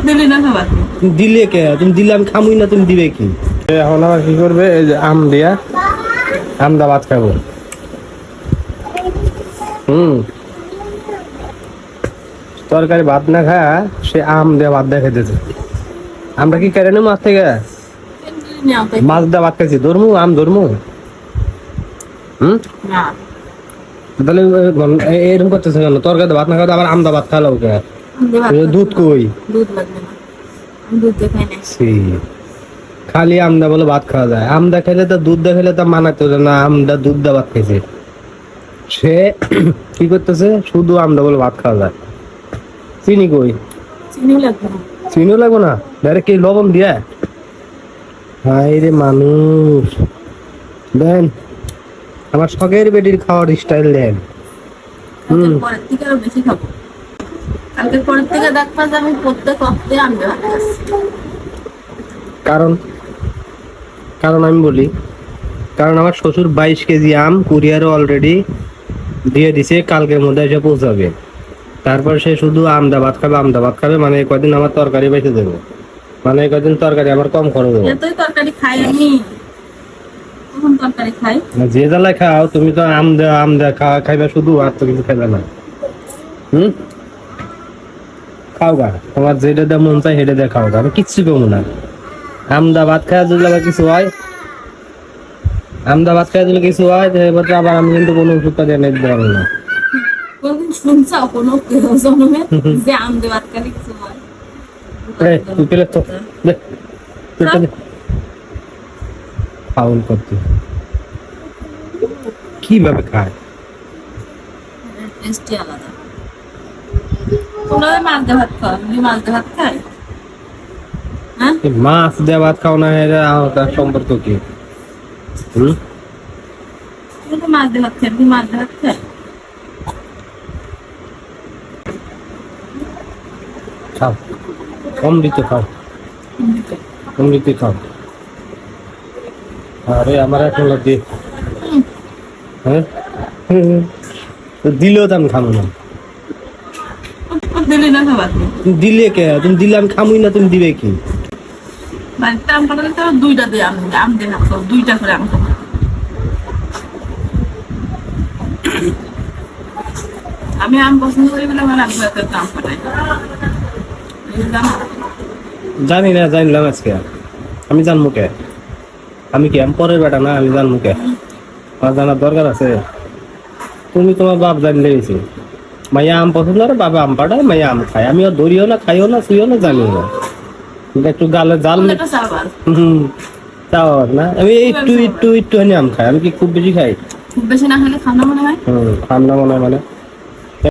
দিলি না খাবার তুমি দিলে কে? তুমি দিলে আমি খামুই না, তুমি দিবে কি? এখন আবার কি করবে? এই যে আম দিয়া আমদা ভাত খাবো। তরকারি ভাত না খা, সে আম দিয়ে ভাত দিয়ে খেতেছে। আমরা কি কেড়ে নেবো মাছ থেকে? মাছ দিয়ে ভাত খাইছি, ধরমু আম ধরমু। না তাহলে এরকম করতেছে কেন? তরকারি ভাত না খাওয়া আবার আমদা ভাত খাওয়া কে? দুধ কই? দুধ লাগবে না, আমি দুধ দিয়ে খাই না। খালি আমদা বলে ভাত খাওয়া যায়? আমদা খেলে তো দুধ দা খেলে তো মানাতে না, আমদা দুধ দা ভাত খাইছে। সে কি করতেছে? শুধু আমদা বলে ভাত খাওয়া যায়। চিনি কই? চিনি লাগবে না। চিনিও লাগবে না, ডাইরেক্ট কি লবণ দিয়া? হাই রে মানুষ, দেন আমার শখের বেটির খাওয়ার স্টাইল দেন। পরের থেকে আরো বেশি খাবো। কালকের পরের থেকে দেখবা যে আমি প্রত্যেক হপ্তাহে আনবে ভাত খাচ্ছি। কারণ কারণ আমি বলি, কারণ আমার শ্বশুর 22 কেজি আম কুরিয়ারে অলরেডি দিয়ে দিছে, কালকের মধ্যে এসে পৌঁছাবে। তারপর সে শুধু আমদা ভাত খাবে, আমদা ভাত খাবে, মানে কয়দিন আমার তরকারি বেঁচে দেবে, মানে কয়দিন তরকারি আমার কম খরচ হবে। এতই তরকারি খাই আমি, কখন তরকারি খাই? যে জ্বালায় খাও তুমি তো আমদা খাইবা শুধু, আর তো কিছু খাইবে না। খাও গা, তোমার যেটা দিয়ে মন চাই সেটা দিয়ে খাও গা, আমি কিচ্ছু কমু না। আমদা ভাত খাওয়া যদি আবার কিছু হয়, আমদা ভাত খাওয়া যদি কিছু হয়, তাহলে আবার আমি কিন্তু কোনো ওষুধ পাতি এনে দিতে পারবো না। কোনদিন শুনছাও কোনো জন্মে যে আম দিয়ে ভাত খালি কিছু হয়? তুই পেলে তো ফাউল করতে কিভাবে খায়? টেস্টই আলাদা। তোমরা মাছ দিয়ে ভাত খাও, আমি মাছ দিয়ে ভাত খাই? হ্যাঁ, মাছ দিয়ে ভাত খাও না, এটা তার সম্পর্ক কি? তুমি তো মাছ দিয়ে ভাত খাই, তুমি মাছ দিয়ে ভাত খাই? খাও, অমৃত খাও, অমৃত খাও। আরে আমার এখন লাগে, হ্যাঁ দিলেও তো আমি খাবো না। দিলি না খাবার তুমি দিলে কে? তুমি দিলে আমি খামুই না, তুমি দিবে কি? মানে আম কাটালে তো দুইটা দিয়ে আম দিয়ে ভাত খাও, দুইটা করে আম খাও। আমি আম পছন্দ করি বলে আমার আম খাওয়াতে আম কাটাই। জানি না, জানলাম আজকে। আমি জানবো কে? আমি কি আমি পরের বেটা না? আমি জানবো কে? আমার জানার দরকার আছে? তুমি তোমার বাপ জানলে গেছি, মাইয়া আম পছন্দ করে, বাবা আম পাঠায়, মাইয়া আম খায়। আমি আর ধরিও না, খাইও না, শুইও না, জানিও না। একটু গালে জাল চাও না, আমি একটু একটু একটুখানি আম খাই। আমি কি খুব বেশি খাই? খুব বেশি না খেলে খাওয়া মনে হয়। খাম না মনে হয় মানে